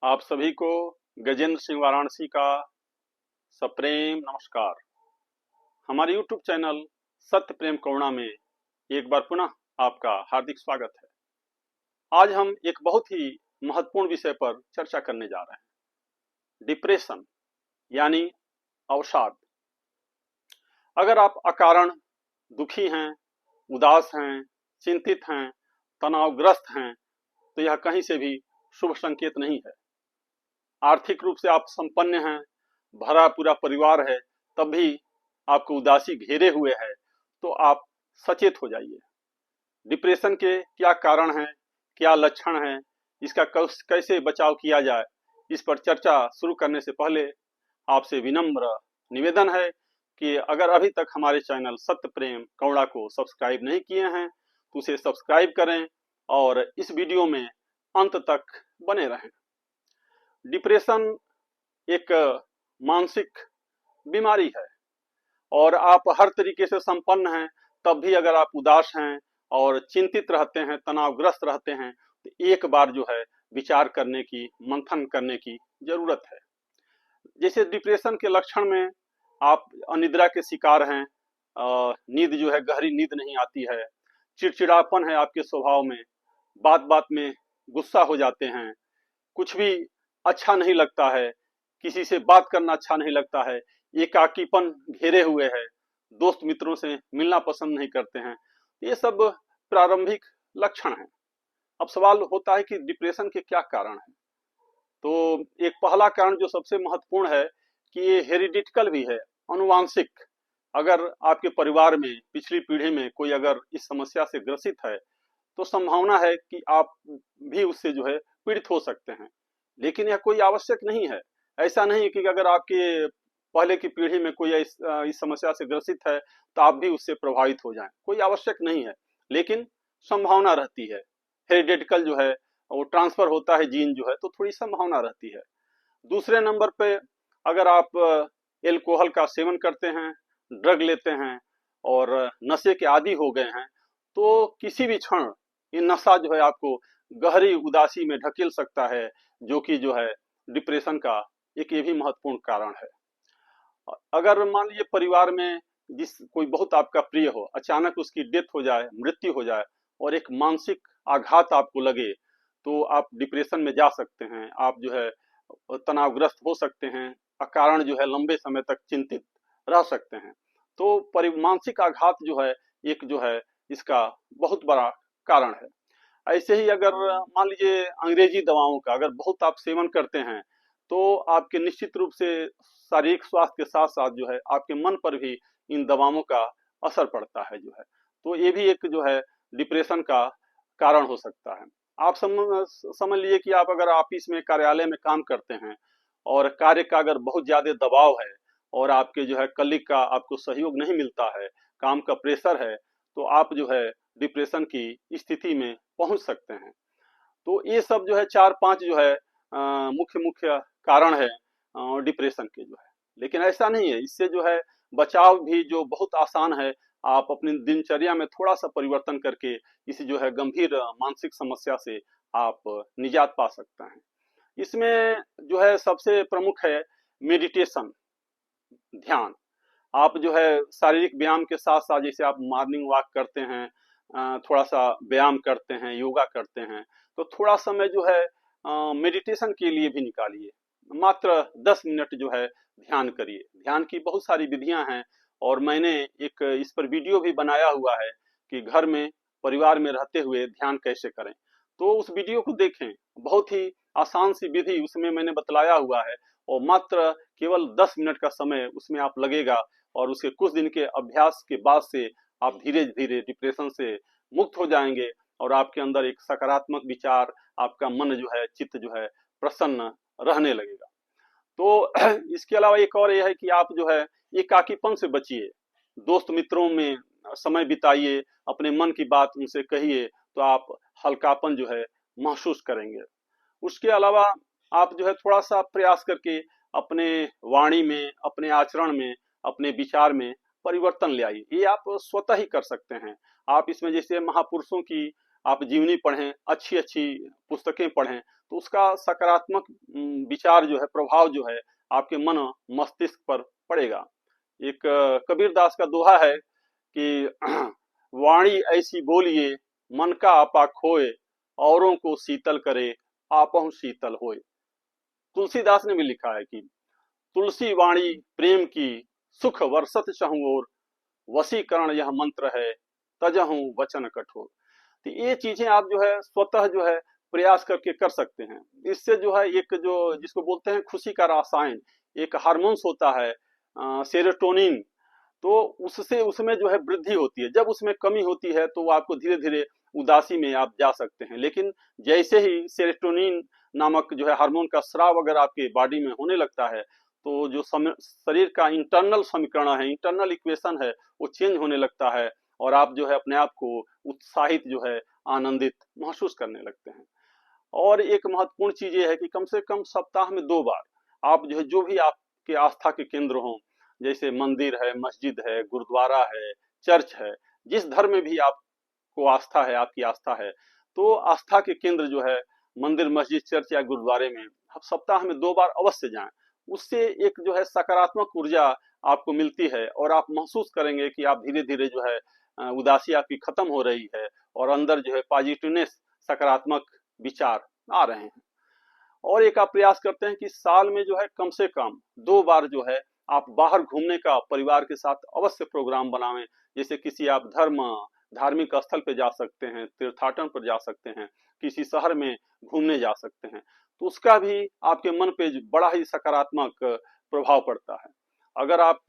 आप सभी को गजेंद्र सिंह वाराणसी का सप्रेम नमस्कार। हमारे YouTube चैनल सत्य प्रेम करुणा में एक बार पुनः आपका हार्दिक स्वागत है। आज हम एक बहुत ही महत्वपूर्ण विषय पर चर्चा करने जा रहे हैं, डिप्रेशन यानी अवसाद। अगर आप अकारण दुखी हैं, उदास हैं, चिंतित हैं, तनावग्रस्त हैं, तो यह कहीं से भी शुभ संकेत नहीं है। आर्थिक रूप से आप संपन्न हैं, भरा पूरा परिवार है, तब भी आपको उदासी घेरे हुए है, तो आप सचेत हो जाइए। डिप्रेशन के क्या कारण हैं, क्या लक्षण हैं, इसका कैसे बचाव किया जाए, इस पर चर्चा शुरू करने से पहले आपसे विनम्र निवेदन है कि अगर अभी तक हमारे चैनल सत्य प्रेम करुणा को सब्सक्राइब नहीं किए हैं तो उसे सब्सक्राइब करें और इस वीडियो में अंत तक बने रहें। डिप्रेशन एक मानसिक बीमारी है और आप हर तरीके से संपन्न हैं, तब भी अगर आप उदास हैं और चिंतित रहते हैं, तनावग्रस्त रहते हैं, तो एक बार जो है विचार करने की, मंथन करने की जरूरत है। जैसे डिप्रेशन के लक्षण में आप अनिद्रा के शिकार हैं, नींद जो है गहरी नींद नहीं आती है, चिड़चिड़ापन है आपके स्वभाव में, बात बात में गुस्सा हो जाते हैं, कुछ भी अच्छा नहीं लगता है, किसी से बात करना अच्छा नहीं लगता है, एकाकीपन घेरे हुए है, दोस्त मित्रों से मिलना पसंद नहीं करते हैं। ये सब प्रारंभिक लक्षण हैं। अब सवाल होता है कि डिप्रेशन के क्या कारण हैं। तो एक पहला कारण जो सबसे महत्वपूर्ण है कि ये हेरिडिटिकल भी है, अनुवांशिक। अगर आपके परिवार में पिछली पीढ़ी में कोई अगर इस समस्या से ग्रसित है तो संभावना है कि आप भी उससे जो है पीड़ित हो सकते हैं, लेकिन यह कोई आवश्यक नहीं है। ऐसा नहीं कि अगर आपके पहले की पीढ़ी में कोई इस समस्या से ग्रसित है तो आप भी उससे प्रभावित हो जाएं, कोई आवश्यक नहीं है, लेकिन संभावना रहती है। हेरिडेटिकल जो है वो ट्रांसफर होता है जीन जो है, तो थोड़ी संभावना रहती है। दूसरे नंबर पे अगर आप एल्कोहल का सेवन करते हैं, ड्रग लेते हैं और नशे के आदी हो गए हैं, तो किसी भी क्षण ये नशा जो है आपको गहरी उदासी में ढकेल सकता है, जो कि जो है डिप्रेशन का एक ये भी महत्वपूर्ण कारण है। अगर मान लीजिए परिवार में जिस कोई बहुत आपका प्रिय हो, अचानक उसकी डेथ हो जाए, मृत्यु हो जाए और एक मानसिक आघात आपको लगे, तो आप डिप्रेशन में जा सकते हैं। आप जो है तनावग्रस्त हो सकते हैं, अकारण जो है लंबे समय तक चिंतित रह सकते हैं। तो मानसिक आघात जो है एक जो है इसका बहुत बड़ा कारण है। ऐसे ही अगर मान लीजिए अंग्रेजी दवाओं का अगर बहुत आप सेवन करते हैं, तो आपके निश्चित रूप से शारीरिक स्वास्थ्य के साथ साथ जो है आपके मन पर भी इन दवाओं का असर पड़ता है जो है, तो ये भी एक जो है डिप्रेशन का कारण हो सकता है। आप समझ लीजिए कि आप अगर ऑफिस में, कार्यालय में काम करते हैं और कार्य का अगर बहुत ज्यादा दबाव है और आपके जो है कलीग का आपको सहयोग नहीं मिलता है, काम का प्रेशर है, तो आप जो है डिप्रेशन की स्थिति में पहुंच सकते हैं। तो ये सब जो है चार पांच जो है मुख्य मुख्य कारण है डिप्रेशन के जो है। लेकिन ऐसा नहीं है, इससे जो है बचाव भी जो बहुत आसान है। आप अपनी दिनचर्या में थोड़ा सा परिवर्तन करके इस जो है गंभीर मानसिक समस्या से आप निजात पा सकते हैं। इसमें जो है सबसे प्रमुख है मेडिटेशन, ध्यान। आप जो है शारीरिक व्यायाम के साथ साथ जैसे आप मॉर्निंग वॉक करते हैं, थोड़ा सा व्यायाम करते हैं, योगा करते हैं, तो थोड़ा समय जो है मेडिटेशन के लिए भी निकालिए। मात्र 10 मिनट जो है ध्यान करिए। ध्यान की बहुत सारी विधियां हैं और मैंने एक इस पर वीडियो भी बनाया हुआ है कि घर में परिवार में रहते हुए ध्यान कैसे करें। तो उस वीडियो को देखें, बहुत ही आसान सी विधि उसमें मैंने बतलाया हुआ है और मात्र केवल 10 मिनट का समय उसमें आप लगेगा और उसके कुछ दिन के अभ्यास के बाद से आप धीरे धीरे डिप्रेशन से मुक्त हो जाएंगे और आपके अंदर एक सकारात्मक विचार, आपका मन जो है, चित्त जो है प्रसन्न रहने लगेगा। तो इसके अलावा एक और यह है कि आप जो है एकाकीपन से बचिए, दोस्त मित्रों में समय बिताइए, अपने मन की बात उनसे कहिए, तो आप हल्कापन जो है महसूस करेंगे। उसके अलावा आप जो है थोड़ा सा प्रयास करके अपने वाणी में, अपने आचरण में, अपने विचार में परिवर्तन ले आइए। ये आप स्वतः ही कर सकते हैं। आप इसमें जैसे महापुरुषों की आप जीवनी पढ़ें, अच्छी अच्छी पुस्तकें पढ़ें, तो उसका सकारात्मक विचार जो है, प्रभाव जो है आपके मन मस्तिष्क पर पड़ेगा। एक कबीर दास का दोहा है कि वाणी ऐसी बोलिए मन का आपा खोए, औरों को शीतल करे आपहु शीतल होए। तुलसीदास ने भी लिखा है कि तुलसी वाणी प्रेम की, सुख वर्षत चहुँ और, वशीकरण यह मंत्र है तजहु वचन कठोर। तो ये चीजें आप जो है स्वतः जो है प्रयास करके कर सकते हैं। इससे जो है एक जो जिसको बोलते हैं खुशी का रसायन, एक हार्मोन्स होता है सेरोटोनिन, तो उससे उसमें जो है वृद्धि होती है। जब उसमें कमी होती है तो वो आपको धीरे धीरे उदासी में आप जा सकते हैं। लेकिन जैसे ही सेरोटोनिन नामक जो है हार्मोन का स्राव अगर आपके बॉडी में होने लगता है, तो जो शरीर का इंटरनल समीकरण है, इंटरनल इक्वेशन है, वो चेंज होने लगता है और आप जो है अपने आप को उत्साहित जो है आनंदित महसूस करने लगते हैं। और एक महत्वपूर्ण चीज ये है कि कम से कम सप्ताह में 2 बार आप जो है, जो भी आपके आस्था के केंद्र हों, जैसे मंदिर है, मस्जिद है, गुरुद्वारा है, चर्च है, जिस धर्म में भी आपको आस्था है, आपकी आस्था है, तो आस्था के केंद्र जो है मंदिर, मस्जिद, चर्च या गुरुद्वारे में आप सप्ताह में 2 बार अवश्य जाएं। उससे एक जो है सकारात्मक ऊर्जा आपको मिलती है और आप महसूस करेंगे कि आप धीरे धीरे जो है उदासी आपकी खत्म हो रही है और अंदर जो है पॉजिटिवनेस, सकारात्मक विचार आ रहे हैं। और एक आप प्रयास करते हैं कि साल में जो है कम से कम 2 बार जो है आप बाहर घूमने का परिवार के साथ अवश्य प्रोग्राम बनावें। जैसे किसी आप धार्मिक स्थल पे जा सकते हैं, तीर्थाटन पर जा सकते हैं, किसी शहर में घूमने जा सकते हैं, तो उसका भी आपके मन पे बड़ा ही सकारात्मक प्रभाव पड़ता है। अगर आप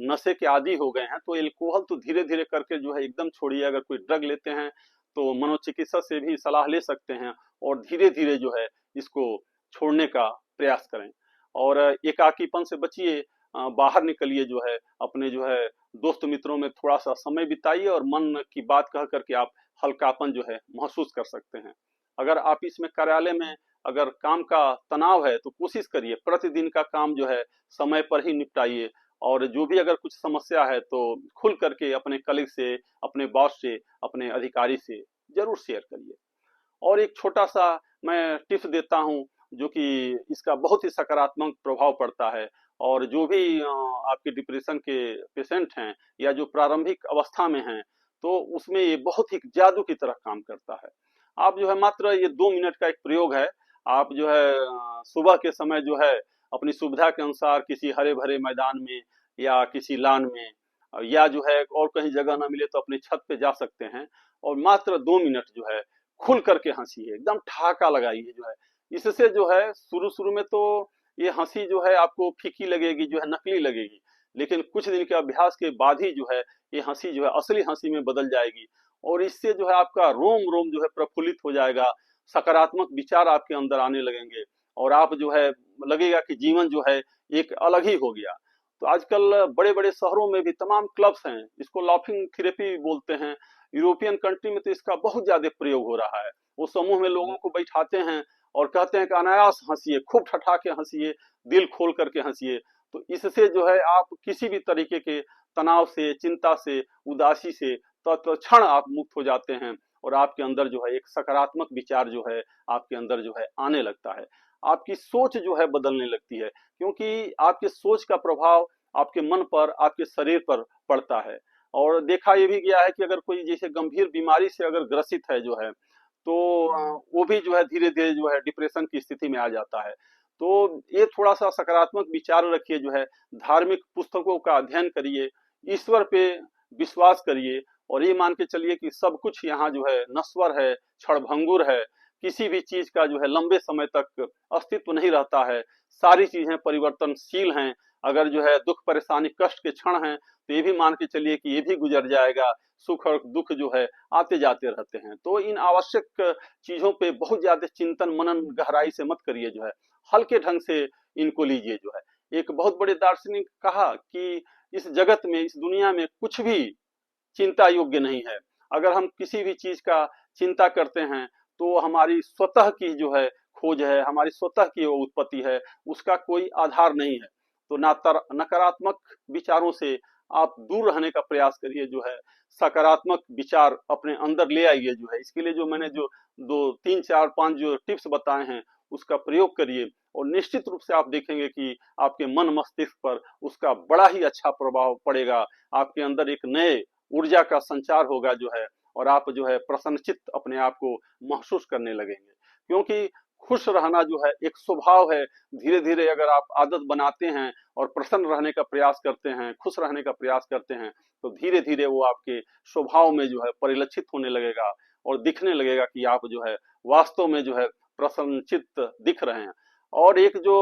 नशे के आदी हो गए हैं तो एल्कोहल तो धीरे धीरे करके जो है एकदम छोड़िए। अगर कोई ड्रग लेते हैं तो मनोचिकित्सक से भी सलाह ले सकते हैं और धीरे धीरे जो है इसको छोड़ने का प्रयास करें। और एकाकीपन से बचिए, बाहर निकलिए, जो है अपने जो है दोस्त मित्रों में थोड़ा सा समय बिताइए और मन की बात कह करके आप हल्कापन जो है महसूस कर सकते हैं। अगर आप इसमें कार्यालय में अगर काम का तनाव है तो कोशिश करिए प्रतिदिन का काम जो है समय पर ही निपटाइए और जो भी अगर कुछ समस्या है तो खुल करके अपने कलीग से, अपने बॉस से, अपने अधिकारी से जरूर शेयर करिए। और एक छोटा सा मैं टिप्स देता हूं जो कि इसका बहुत ही सकारात्मक प्रभाव पड़ता है। और जो भी आपके डिप्रेशन के पेशेंट हैं या जो प्रारंभिक अवस्था में हैं, तो उसमें ये बहुत ही जादू की तरह काम करता है। आप जो है मात्र ये 2 मिनट का एक प्रयोग है। आप जो है सुबह के समय जो है अपनी सुविधा के अनुसार किसी हरे भरे मैदान में या किसी लान में या जो है और कहीं जगह ना मिले तो अपनी छत पे जा सकते हैं और मात्र 2 मिनट जो है खुल करके हंसिए, एकदम ठहाका लगाइए। जो है इससे जो है शुरू शुरू में तो ये हंसी जो है आपको फीकी लगेगी, जो है नकली लगेगी, लेकिन कुछ दिन के अभ्यास के बाद ही जो है ये हंसी जो है असली हंसी में बदल जाएगी और इससे जो है आपका रोम रोम जो है प्रफुल्लित हो जाएगा, सकारात्मक विचार आपके अंदर आने लगेंगे और आप जो है लगेगा कि जीवन जो है एक अलग ही हो गया। तो आजकल बड़े बड़े शहरों में भी तमाम क्लब्स हैं, इसको लाफिंग थेरेपी बोलते हैं। यूरोपियन कंट्री में तो इसका बहुत ज्यादा प्रयोग हो रहा है। वो समूह में लोगों को बैठाते हैं और कहते हैं कि अनायास हंसिए, खूब ठठाके हंसिए, दिल खोल करके हंसिए। तो इससे जो है आप किसी भी तरीके के तनाव से, चिंता से, उदासी से तत्क्षण आप मुक्त हो जाते हैं और आपके अंदर जो है एक सकारात्मक विचार जो है आपके अंदर जो है आने लगता है। आपकी सोच जो है बदलने लगती है क्योंकि आपके सोच का प्रभाव आपके मन पर, आपके शरीर पर पड़ता है। और देखा ये भी गया है कि अगर कोई जैसे गंभीर बीमारी से अगर ग्रसित है जो है, तो वो भी जो है धीरे धीरे जो है डिप्रेशन की स्थिति में आ जाता है। तो ये थोड़ा सा सकारात्मक विचार रखिए, जो है धार्मिक पुस्तकों का अध्ययन करिए, ईश्वर पे विश्वास करिए और ये मान के चलिए कि सब कुछ यहाँ जो है नश्वर है, क्षणभंगुर है, किसी भी चीज का जो है लंबे समय तक अस्तित्व नहीं रहता है, सारी चीजें परिवर्तनशील हैं। अगर जो है दुख, परेशानी, कष्ट के क्षण हैं तो ये भी मान के चलिए कि ये भी गुजर जाएगा। सुख और दुख जो है आते जाते रहते हैं। तो इन आवश्यक चीजों पे बहुत ज्यादा चिंतन मनन गहराई से मत करिए, जो है हल्के ढंग से इनको लीजिए। जो है एक बहुत बड़े दार्शनिक कहा कि इस जगत में, इस दुनिया में कुछ भी चिंता योग्य नहीं है। अगर हम किसी भी चीज का चिंता करते हैं तो हमारी स्वतः की जो है खोज है, हमारी स्वतः की उत्पत्ति है, उसका कोई आधार नहीं है। तो नकारात्मक विचारों से आप दूर रहने का प्रयास करिए, जो है सकारात्मक विचार अपने अंदर ले आइए। जो है इसके लिए जो मैंने जो 2 3 4 5 जो टिप्स बताए हैं उसका प्रयोग करिए, और निश्चित रूप से आप देखेंगे कि आपके मन मस्तिष्क पर उसका बड़ा ही अच्छा प्रभाव पड़ेगा। आपके अंदर एक नए ऊर्जा का संचार होगा जो है, और आप जो है प्रसन्नचित्त अपने आप को महसूस करने लगेंगे। क्योंकि खुश रहना जो है एक स्वभाव है। धीरे धीरे अगर आप आदत बनाते हैं और प्रसन्न रहने का प्रयास करते हैं, खुश रहने का प्रयास करते हैं, तो धीरे धीरे वो आपके स्वभाव में जो है परिलक्षित होने लगेगा, और दिखने लगेगा कि आप जो है वास्तव में जो है प्रसन्नचित्त दिख रहे हैं। और एक जो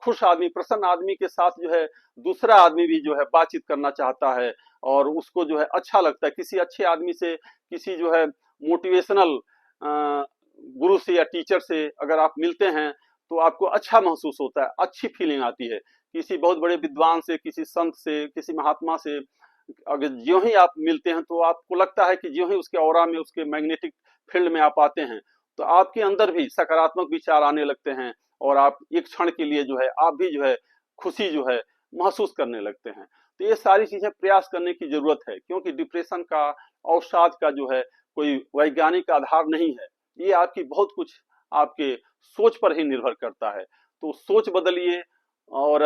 खुश आदमी, प्रसन्न आदमी के साथ जो है दूसरा आदमी भी जो है बातचीत करना चाहता है, और उसको जो है अच्छा लगता है। किसी अच्छे आदमी से, किसी जो है मोटिवेशनल गुरु से या टीचर से अगर आप मिलते हैं तो आपको अच्छा महसूस होता है, अच्छी फीलिंग आती है। किसी बहुत बड़े विद्वान से, किसी संत से, किसी महात्मा से अगर ज्यों ही आप मिलते हैं तो आपको लगता है कि ज्यों ही उसके ऑरा में, उसके मैग्नेटिक फील्ड में आप आते हैं, तो आपके अंदर भी सकारात्मक विचार आने लगते हैं, और आप एक क्षण के लिए जो है आप भी जो है खुशी जो है महसूस करने लगते हैं। तो ये सारी चीजें प्रयास करने की जरूरत है, क्योंकि डिप्रेशन का, अवसाद का जो है कोई वैज्ञानिक आधार नहीं है। ये आपकी बहुत कुछ आपके सोच पर ही निर्भर करता है। तो सोच बदलिए, और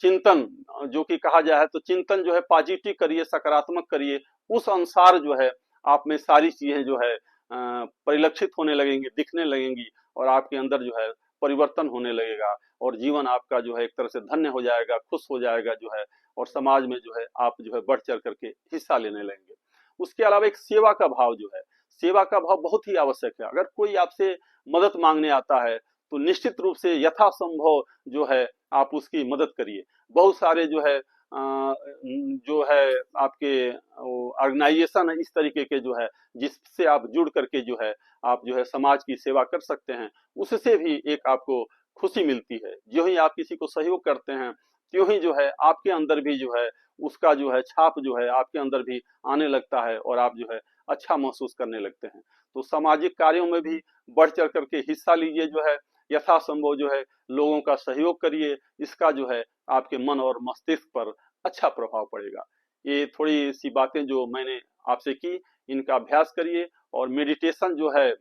चिंतन जो कि कहा जाए, तो चिंतन जो है पॉजिटिव करिए, सकारात्मक करिए। उस अनुसार जो है आप में सारी चीजें जो है परिलक्षित होने लगेंगी, दिखने लगेंगी, और आपके अंदर जो है परिवर्तन होने लगेगा, और जीवन आपका जो है एक तरह से धन्य हो जाएगा, खुश हो जाएगा जो है, और समाज में जो है आप जो है बढ़ चढ़ करके हिस्सा लेने लगेंगे। उसके अलावा एक सेवा का भाव जो है, सेवा का भाव बहुत ही आवश्यक है। अगर कोई आपसे मदद मांगने आता है तो निश्चित रूप से यथासंभव जो है आप उसकी मदद करिए। बहुत सारे जो है जो है आपके ऑर्गेनाइजेशन है इस तरीके के जो है, जिससे आप जुड़ करके जो है आप जो है समाज की सेवा कर सकते हैं। उससे भी एक आपको खुशी मिलती है। जो ही आप किसी को सहयोग करते हैं, त्यों ही जो है आपके अंदर भी जो है उसका जो है छाप जो है आपके अंदर भी आने लगता है, और आप जो है अच्छा महसूस करने लगते हैं। तो सामाजिक कार्यों में भी बढ़ चढ़ करके हिस्सा लीजिए, जो है यथासंभव जो है लोगों का सहयोग करिए। इसका जो है आपके मन और मस्तिष्क पर अच्छा प्रभाव पड़ेगा। ये थोड़ी सी बातें जो मैंने आपसे की, इनका अभ्यास करिए। और मेडिटेशन जो है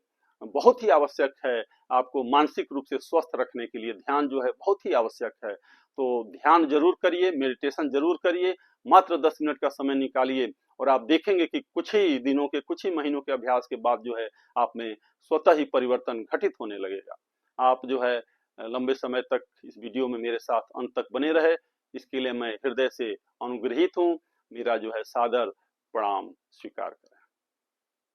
बहुत ही आवश्यक है। आपको मानसिक रूप से स्वस्थ रखने के लिए ध्यान जो है बहुत ही आवश्यक है। तो ध्यान जरूर करिए, मेडिटेशन जरूर करिए। मात्र 10 मिनट का समय निकालिए, और आप देखेंगे कि कुछ ही दिनों के, कुछ ही महीनों के अभ्यास के बाद जो है आप में स्वतः ही परिवर्तन घटित होने लगेगा। आप जो है लंबे समय तक इस वीडियो में मेरे साथ अंत तक बने रहे, इसके लिए मैं हृदय से अनुग्रहित हूँ। मेरा जो है सादर प्रणाम स्वीकार करें।